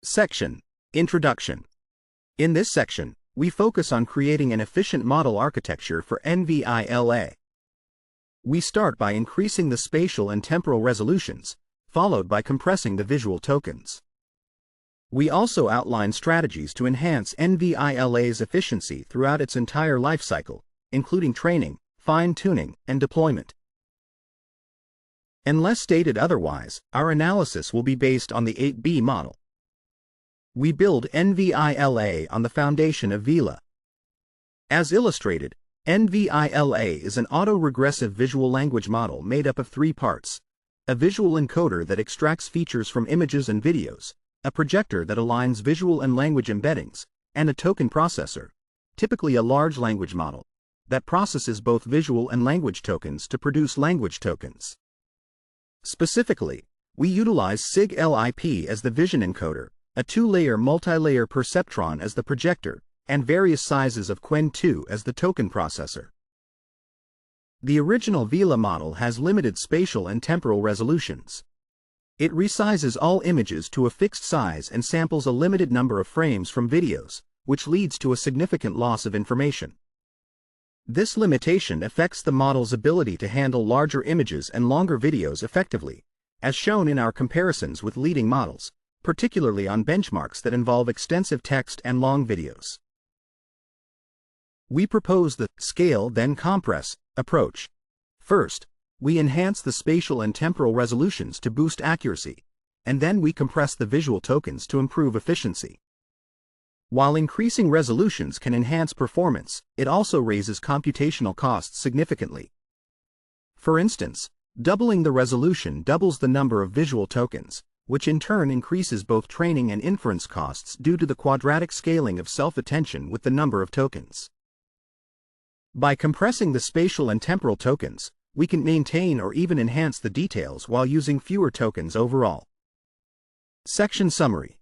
Section: Introduction. In this section, we focus on creating an efficient model architecture for NVILA. We start by increasing the spatial and temporal resolutions, followed by compressing the visual tokens. We also outline strategies to enhance NVILA's efficiency throughout its entire lifecycle, including training, fine-tuning, and deployment. Unless stated otherwise, our analysis will be based on the 8B model. We build NVILA on the foundation of NVILA. As illustrated, NVILA is an autoregressive visual language model made up of 3 parts: a visual encoder that extracts features from images and videos, a projector that aligns visual and language embeddings, and a token processor, typically a large language model, that processes both visual and language tokens to produce language tokens. Specifically, we utilize SIG-LIP as the vision encoder, a 2-layer multi-layer perceptron as the projector, and various sizes of Qwen2 as the token processor. The original NVILA model has limited spatial and temporal resolutions. It resizes all images to a fixed size and samples a limited number of frames from videos, which leads to a significant loss of information. This limitation affects the model's ability to handle larger images and longer videos effectively, as shown in our comparisons with leading models, particularly on benchmarks that involve extensive text and long videos. We propose the scale then compress approach. First, we enhance the spatial and temporal resolutions to boost accuracy, and then we compress the visual tokens to improve efficiency. While increasing resolutions can enhance performance, it also raises computational costs significantly. For instance, doubling the resolution doubles the number of visual tokens, which in turn increases both training and inference costs due to the quadratic scaling of self-attention with the number of tokens. By compressing the spatial and temporal tokens, we can maintain or even enhance the details while using fewer tokens overall. Section Summary.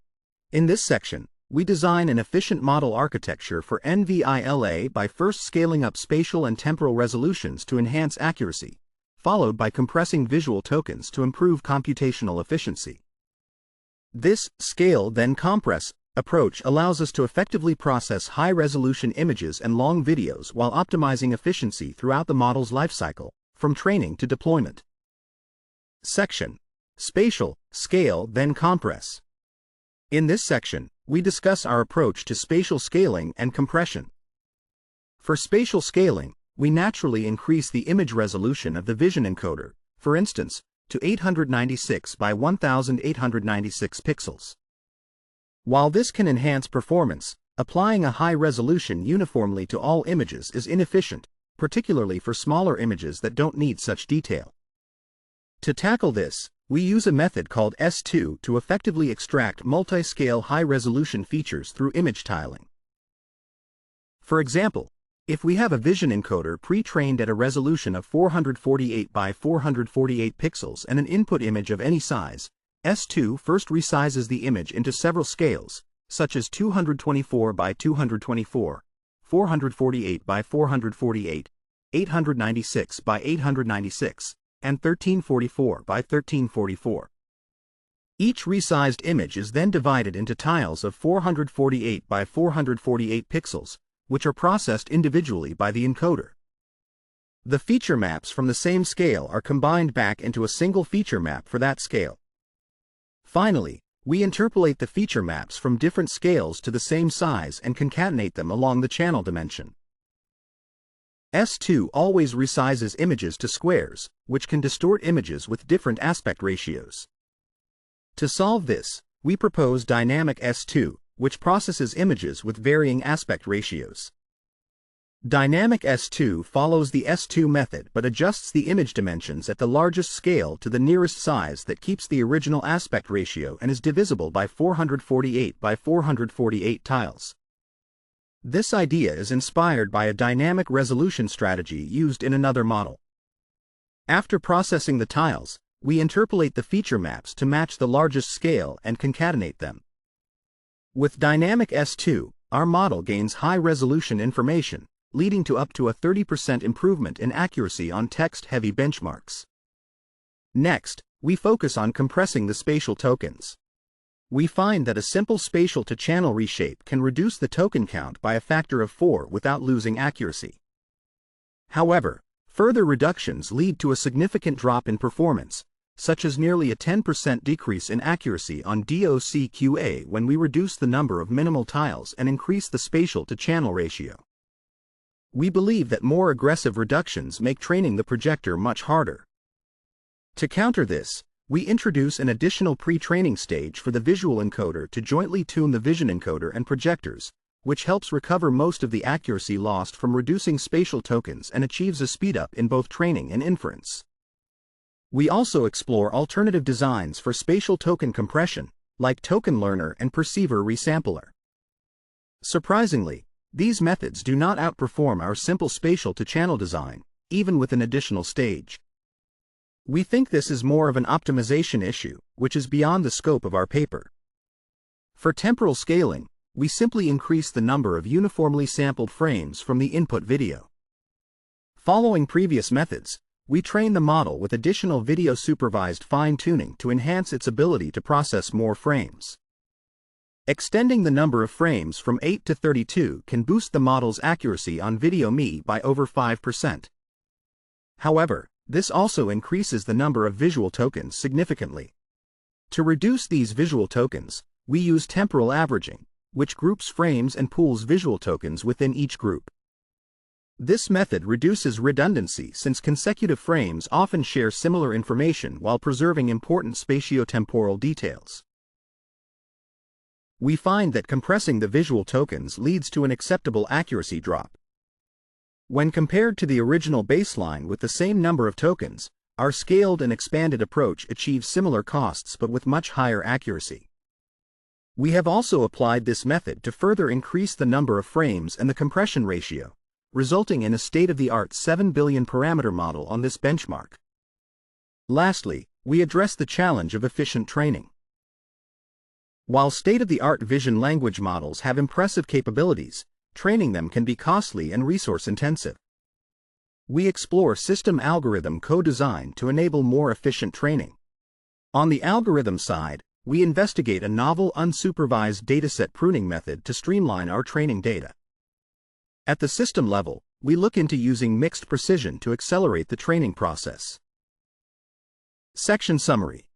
In this section, we design an efficient model architecture for NVILA by first scaling up spatial and temporal resolutions to enhance accuracy, followed by compressing visual tokens to improve computational efficiency. This scale then compress approach allows us to effectively process high-resolution images and long videos while optimizing efficiency throughout the model's lifecycle, from training to deployment. Section: Spatial, Scale then Compress. In this section, we discuss our approach to spatial scaling and compression. For spatial scaling, we naturally increase the image resolution of the vision encoder, for instance, to 896 by 1896 pixels. While this can enhance performance, applying a high resolution uniformly to all images is inefficient, particularly for smaller images that don't need such detail. To tackle this, we use a method called S2 to effectively extract multi-scale high-resolution features through image tiling. For example, if we have a vision encoder pre-trained at a resolution of 448 by 448 pixels and an input image of any size, S2 first resizes the image into several scales, such as 224 by 224, 448 by 448, 896 by 896, and 1344 by 1344. Each resized image is then divided into tiles of 448 by 448 pixels, which are processed individually by the encoder. The feature maps from the same scale are combined back into a single feature map for that scale. Finally, we interpolate the feature maps from different scales to the same size and concatenate them along the channel dimension. S2 always resizes images to squares, which can distort images with different aspect ratios. To solve this, we propose dynamic S2, which processes images with varying aspect ratios. Dynamic S2 follows the S2 method but adjusts the image dimensions at the largest scale to the nearest size that keeps the original aspect ratio and is divisible by 448 by 448 tiles. This idea is inspired by a dynamic resolution strategy used in another model. After processing the tiles, we interpolate the feature maps to match the largest scale and concatenate them. With dynamic S2, our model gains high-resolution information, leading to up to a 30% improvement in accuracy on text-heavy benchmarks. Next, we focus on compressing the spatial tokens. We find that a simple spatial to channel reshape can reduce the token count by a factor of 4 without losing accuracy. However, further reductions lead to a significant drop in performance, such as nearly a 10% decrease in accuracy on DOCQA when we reduce the number of minimal tiles and increase the spatial to channel ratio. We believe that more aggressive reductions make training the projector much harder. To counter this, we introduce an additional pre-training stage for the visual encoder to jointly tune the vision encoder and projectors, which helps recover most of the accuracy lost from reducing spatial tokens and achieves a speedup in both training and inference. We also explore alternative designs for spatial token compression, like token learner and perceiver resampler. Surprisingly, these methods do not outperform our simple spatial to channel design, even with an additional stage. We think this is more of an optimization issue, which is beyond the scope of our paper. For temporal scaling, we simply increase the number of uniformly sampled frames from the input video. Following previous methods, we train the model with additional video-supervised fine-tuning to enhance its ability to process more frames. Extending the number of frames from 8 to 32 can boost the model's accuracy on video ME by over 5%. However, this also increases the number of visual tokens significantly. To reduce these visual tokens, we use temporal averaging, which groups frames and pools visual tokens within each group. This method reduces redundancy since consecutive frames often share similar information while preserving important spatiotemporal details. We find that compressing the visual tokens leads to an acceptable accuracy drop. When compared to the original baseline with the same number of tokens, our scaled and expanded approach achieves similar costs but with much higher accuracy. We have also applied this method to further increase the number of frames and the compression ratio, resulting in a state-of-the-art 7 billion parameter model on this benchmark. Lastly, we address the challenge of efficient training. While state-of-the-art vision language models have impressive capabilities, training them can be costly and resource-intensive. We explore system algorithm co-design to enable more efficient training. On the algorithm side, we investigate a novel unsupervised dataset pruning method to streamline our training data. At the system level, we look into using mixed precision to accelerate the training process. Section Summary.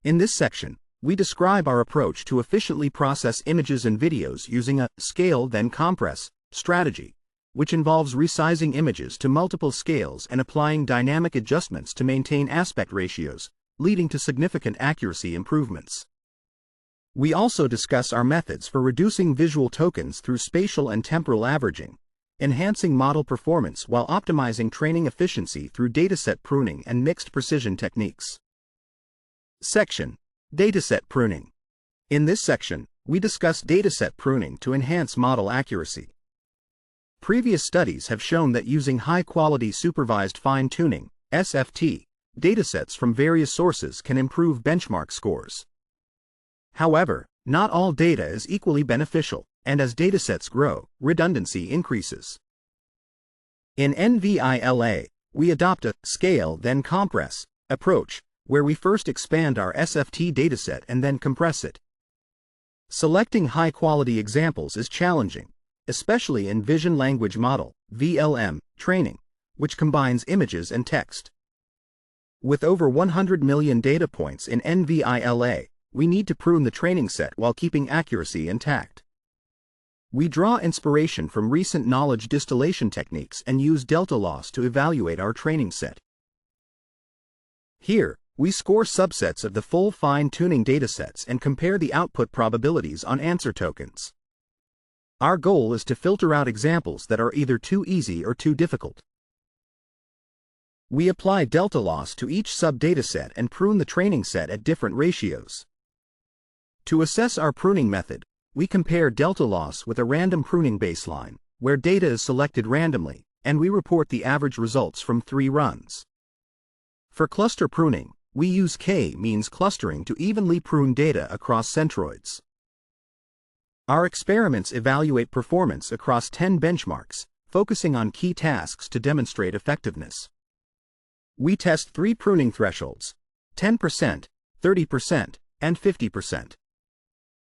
In this section, we describe our approach to efficiently process images and videos using a scale then compress strategy, which involves resizing images to multiple scales and applying dynamic adjustments to maintain aspect ratios, leading to significant accuracy improvements. We also discuss our methods for reducing visual tokens through spatial and temporal averaging, enhancing model performance while optimizing training efficiency through dataset pruning and mixed precision techniques. Section: Dataset Pruning. In this section, we discuss dataset pruning to enhance model accuracy. Previous studies have shown that using high-quality supervised fine-tuning (SFT) datasets from various sources can improve benchmark scores. However, not all data is equally beneficial, and as datasets grow, redundancy increases. In NVILA, we adopt a scale then compress approach, where we first expand our SFT dataset and then compress it. Selecting high-quality examples is challenging, especially in Vision Language Model (VLM) training, which combines images and text. With over 100 million data points in NVILA, we need to prune the training set while keeping accuracy intact. We draw inspiration from recent knowledge distillation techniques and use delta loss to evaluate our training set. Here, we score subsets of the full fine-tuning datasets and compare the output probabilities on answer tokens. Our goal is to filter out examples that are either too easy or too difficult. We apply delta loss to each sub-dataset and prune the training set at different ratios. To assess our pruning method, we compare delta loss with a random pruning baseline, where data is selected randomly, and we report the average results from 3 runs. For cluster pruning, we use k-means clustering to evenly prune data across centroids. Our experiments evaluate performance across 10 benchmarks, focusing on key tasks to demonstrate effectiveness. We test 3 pruning thresholds: 10%, 30%, and 50%.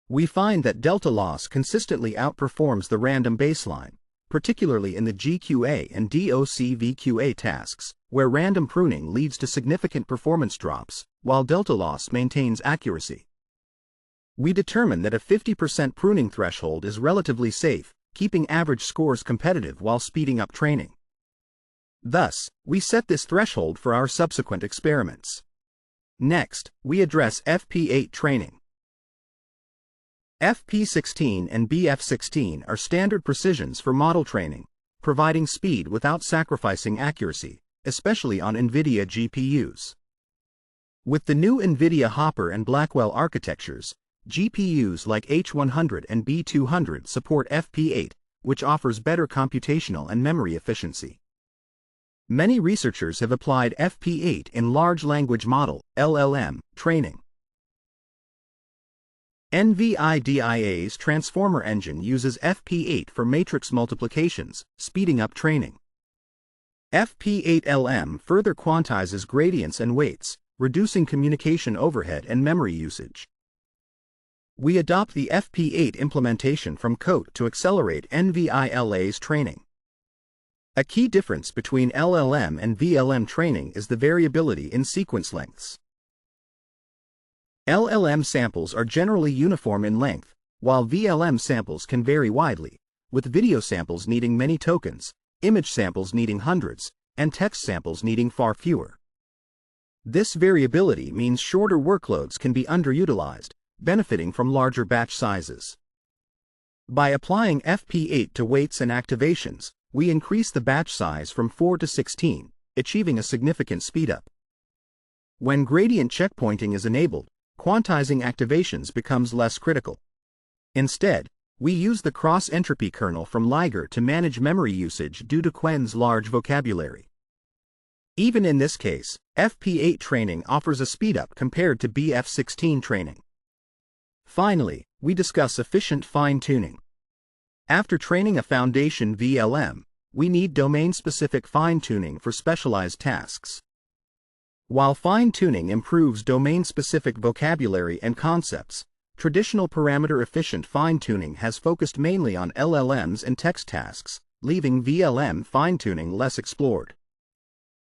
We find that delta loss consistently outperforms the random baseline, particularly in the GQA and DOCVQA tasks, where random pruning leads to significant performance drops, while delta loss maintains accuracy. We determine that a 50% pruning threshold is relatively safe, keeping average scores competitive while speeding up training. Thus, we set this threshold for our subsequent experiments. Next, we address FP8 training. FP16 and BF16 are standard precisions for model training, providing speed without sacrificing accuracy, especially on NVIDIA GPUs. With the new NVIDIA Hopper and Blackwell architectures, GPUs like H100 and B200 support FP8, which offers better computational and memory efficiency. Many researchers have applied FP8 in large language model (LLM) training. NVIDIA's transformer engine uses FP8 for matrix multiplications, speeding up training. FP8LM further quantizes gradients and weights, reducing communication overhead and memory usage. We adopt the FP8 implementation from COTE to accelerate NVILA's training. A key difference between LLM and VLM training is the variability in sequence lengths. LLM samples are generally uniform in length, while VLM samples can vary widely, with video samples needing many tokens, image samples needing hundreds, and text samples needing far fewer. This variability means shorter workloads can be underutilized, benefiting from larger batch sizes. By applying FP8 to weights and activations, we increase the batch size from 4 to 16, achieving a significant speedup. When gradient checkpointing is enabled, quantizing activations becomes less critical. Instead, we use the cross-entropy kernel from Liger to manage memory usage due to Qwen's large vocabulary. Even in this case, FP8 training offers a speedup compared to BF16 training. Finally, we discuss efficient fine-tuning. After training a foundation VLM, we need domain-specific fine-tuning for specialized tasks. While fine-tuning improves domain-specific vocabulary and concepts, traditional parameter-efficient fine-tuning has focused mainly on LLMs and text tasks, leaving VLM fine-tuning less explored.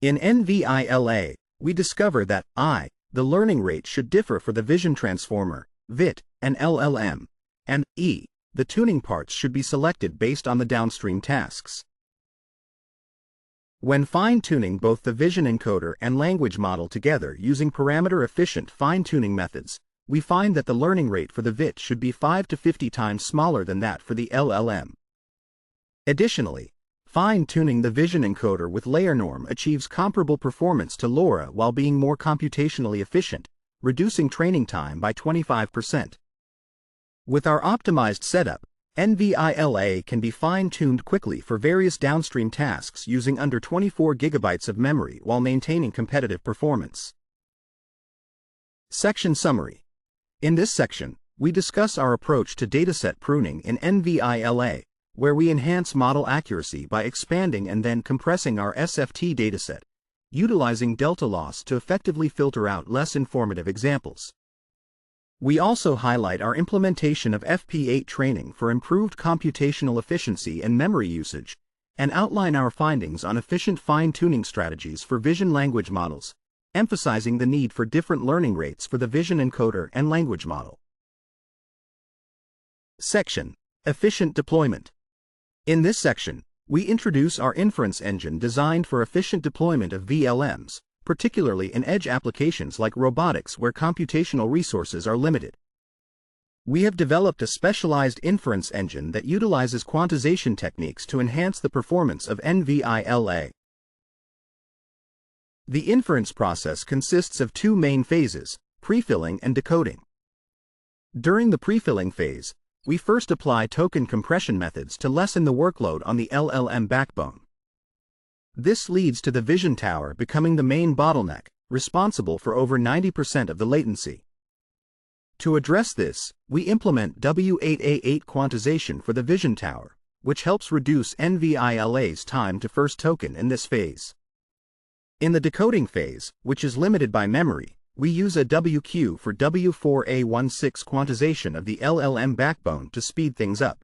In NVILA, we discover that I, the learning rate, should differ for the vision transformer, VIT, and LLM, and E, the tuning parts should be selected based on the downstream tasks. When fine-tuning both the vision encoder and language model together using parameter-efficient fine-tuning methods, we find that the learning rate for the VIT should be 5 to 50 times smaller than that for the LLM. Additionally, fine-tuning the vision encoder with layer norm achieves comparable performance to LoRa while being more computationally efficient, reducing training time by 25%. With our optimized setup, NVILA can be fine-tuned quickly for various downstream tasks using under 24 GB of memory while maintaining competitive performance. Section Summary. In this section, we discuss our approach to dataset pruning in NVILA, where we enhance model accuracy by expanding and then compressing our SFT dataset, utilizing delta loss to effectively filter out less informative examples. We also highlight our implementation of FP8 training for improved computational efficiency and memory usage, and outline our findings on efficient fine-tuning strategies for vision language models, emphasizing the need for different learning rates for the vision encoder and language model. Section: Efficient Deployment. In this section, we introduce our inference engine designed for efficient deployment of VLMs, particularly in edge applications like robotics where computational resources are limited. We have developed a specialized inference engine that utilizes quantization techniques to enhance the performance of NVILA. The inference process consists of two main phases, prefilling and decoding. During the prefilling phase, we first apply token compression methods to lessen the workload on the LLM backbone. This leads to the vision tower becoming the main bottleneck, responsible for over 90% of the latency. To address this, we implement W8A8 quantization for the vision tower, which helps reduce NVILA's time to first token in this phase. In the decoding phase, which is limited by memory, we use a WQ for W4A16 quantization of the LLM backbone to speed things up.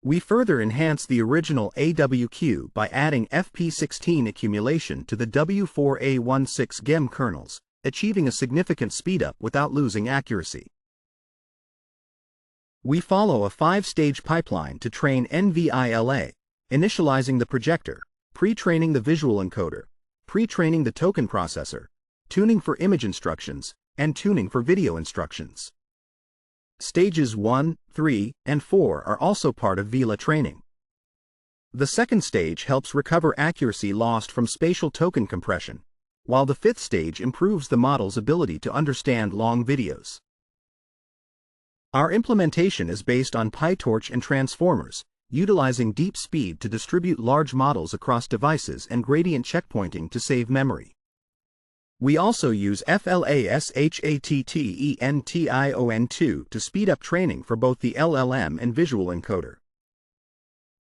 We further enhance the original AWQ by adding FP16 accumulation to the W4A16 GEM kernels, achieving a significant speedup without losing accuracy. We follow a 5-stage pipeline to train NVILA, initializing the projector, pre-training the visual encoder, pre-training the token processor, tuning for image instructions, and tuning for video instructions. Stages 1, 3, and 4 are also part of NVILA training. The second stage helps recover accuracy lost from spatial token compression, while the fifth stage improves the model's ability to understand long videos. Our implementation is based on PyTorch and transformers, utilizing deep speed to distribute large models across devices and gradient checkpointing to save memory. We also use FLASHATTENTION2 to speed up training for both the LLM and visual encoder.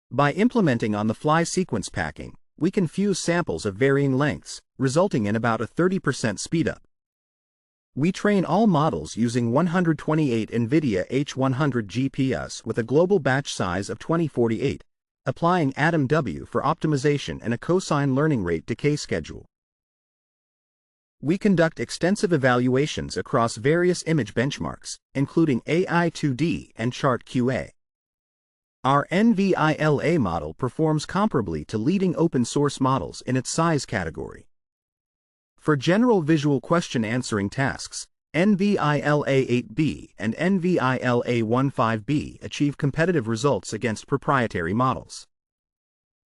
By implementing on-the-fly sequence packing, we can fuse samples of varying lengths, resulting in about a 30% speedup. We train all models using 128 NVIDIA H100 GPS with a global batch size of 2048, applying AtomW for optimization and a cosine learning rate decay schedule. We conduct extensive evaluations across various image benchmarks, including AI2D and ChartQA. Our NVILA model performs comparably to leading open-source models in its size category. For general visual question answering tasks, NVILA-8B and NVILA-15B achieve competitive results against proprietary models.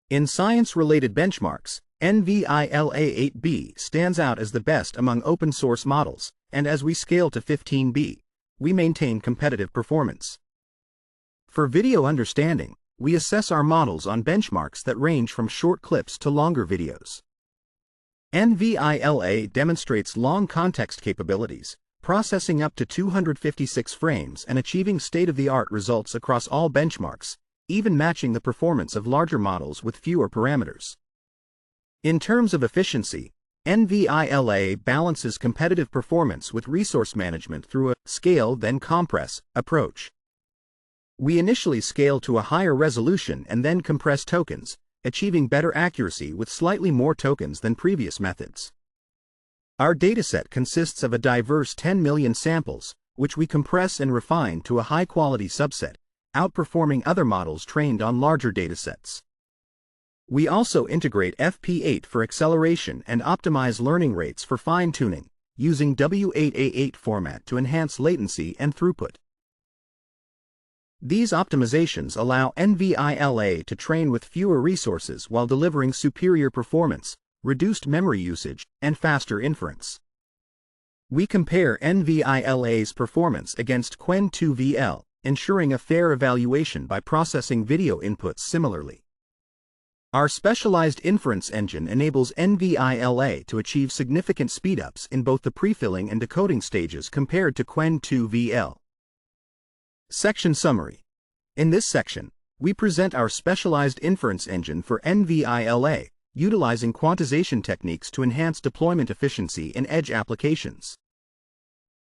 In science-related benchmarks, NVILA-8B stands out as the best among open-source models, and as we scale to 15B, we maintain competitive performance. For video understanding, we assess our models on benchmarks that range from short clips to longer videos. NVILA demonstrates long context capabilities, processing up to 256 frames and achieving state-of-the-art results across all benchmarks, even matching the performance of larger models with fewer parameters. In terms of efficiency, NVILA balances competitive performance with resource management through a scale then compress approach. We initially scale to a higher resolution and then compress tokens, achieving better accuracy with slightly more tokens than previous methods. Our dataset consists of a diverse 10 million samples, which we compress and refine to a high-quality subset, outperforming other models trained on larger datasets. We also integrate FP8 for acceleration and optimize learning rates for fine-tuning, using W8A8 format to enhance latency and throughput. These optimizations allow NVILA to train with fewer resources while delivering superior performance, reduced memory usage, and faster inference. We compare NVILA's performance against Qwen2VL, ensuring a fair evaluation by processing video inputs similarly. Our specialized inference engine enables NVILA to achieve significant speedups in both the prefilling and decoding stages compared to Qwen2VL. Section Summary. In this section, we present our specialized inference engine for NVILA, utilizing quantization techniques to enhance deployment efficiency in edge applications.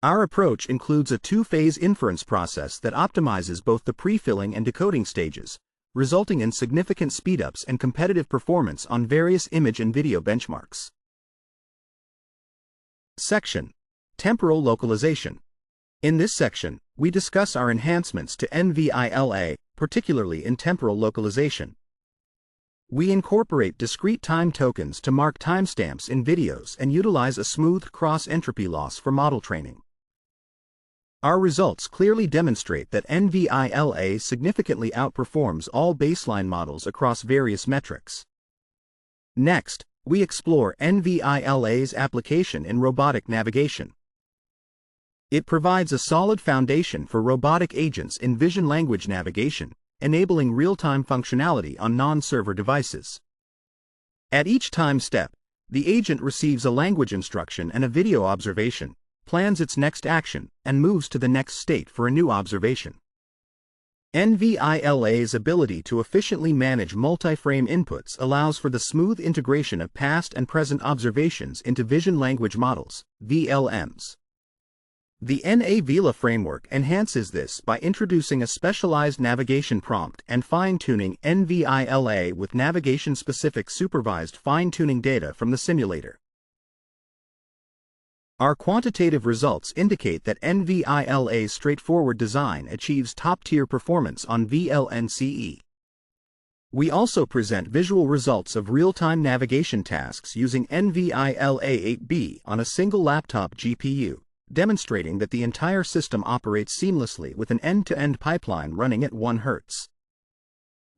Our approach includes a two-phase inference process that optimizes both the prefilling and decoding stages, resulting in significant speedups and competitive performance on various image and video benchmarks. Section: Temporal Localization. In this section, we discuss our enhancements to NVILA, particularly in temporal localization. We incorporate discrete time tokens to mark timestamps in videos and utilize a smooth cross-entropy loss for model training. Our results clearly demonstrate that NVILA significantly outperforms all baseline models across various metrics. Next, we explore NVILA's application in robotic navigation. It provides a solid foundation for robotic agents in vision language navigation, enabling real-time functionality on non-server devices. At each time step, the agent receives a language instruction and a video observation, plans its next action, and moves to the next state for a new observation. NVILA's ability to efficiently manage multi-frame inputs allows for the smooth integration of past and present observations into vision language models, VLMs. The NVILA framework enhances this by introducing a specialized navigation prompt and fine-tuning NVILA with navigation-specific supervised fine-tuning data from the simulator. Our quantitative results indicate that NVILA's straightforward design achieves top-tier performance on VLNCE. We also present visual results of real-time navigation tasks using NVILA 8B on a single laptop GPU, demonstrating that the entire system operates seamlessly with an end-to-end pipeline running at 1 Hz.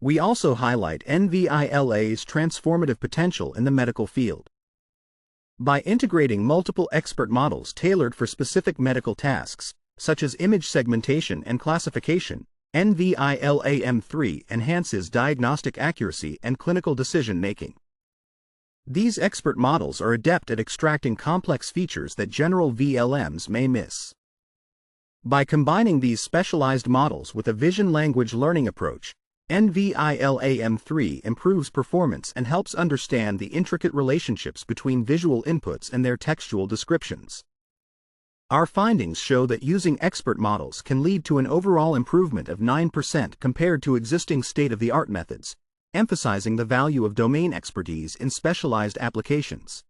We also highlight NVILA's transformative potential in the medical field. By integrating multiple expert models tailored for specific medical tasks, such as image segmentation and classification, NVILA M3 enhances diagnostic accuracy and clinical decision-making. These expert models are adept at extracting complex features that general VLMs may miss. By combining these specialized models with a vision-language learning approach, NVILA M3 improves performance and helps understand the intricate relationships between visual inputs and their textual descriptions. Our findings show that using expert models can lead to an overall improvement of 9% compared to existing state-of-the-art methods, emphasizing the value of domain expertise in specialized applications.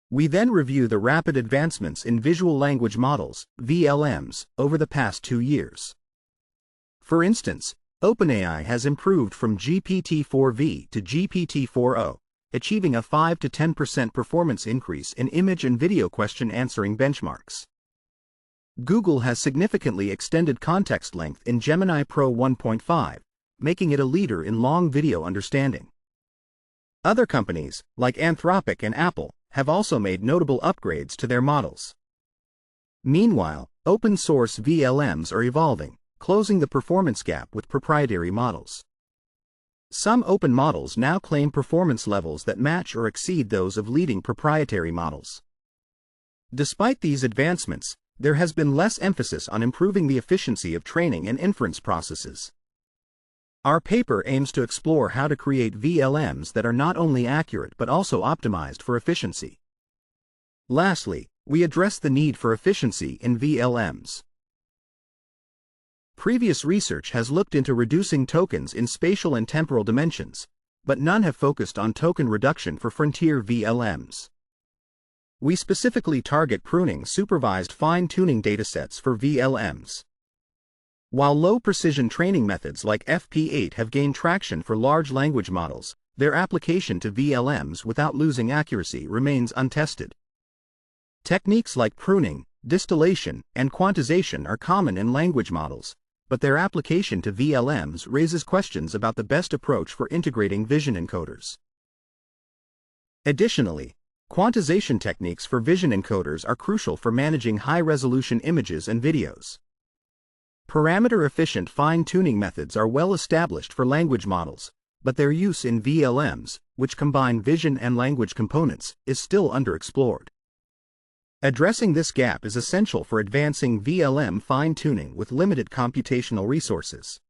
We then review the rapid advancements in visual language models, VLMs, over the past 2 years. For instance, OpenAI has improved from GPT-4v to GPT-4o, achieving a 5 to 10% performance increase in image and video question answering benchmarks. Google has significantly extended context length in Gemini Pro 1.5, making it a leader in long video understanding. Other companies, like Anthropic and Apple, have also made notable upgrades to their models. Meanwhile, open-source VLMs are evolving, closing the performance gap with proprietary models. Some open models now claim performance levels that match or exceed those of leading proprietary models. Despite these advancements, there has been less emphasis on improving the efficiency of training and inference processes. Our paper aims to explore how to create VLMs that are not only accurate but also optimized for efficiency. Lastly, we address the need for efficiency in VLMs. Previous research has looked into reducing tokens in spatial and temporal dimensions, but none have focused on token reduction for frontier VLMs. We specifically target pruning supervised fine-tuning datasets for VLMs. While low-precision training methods like FP8 have gained traction for large language models, their application to VLMs without losing accuracy remains untested. Techniques like pruning, distillation, and quantization are common in language models, but their application to VLMs raises questions about the best approach for integrating vision encoders. Additionally, quantization techniques for vision encoders are crucial for managing high-resolution images and videos. Parameter-efficient fine-tuning methods are well established for language models, but their use in VLMs, which combine vision and language components, is still underexplored. Addressing this gap is essential for advancing VLM fine-tuning with limited computational resources.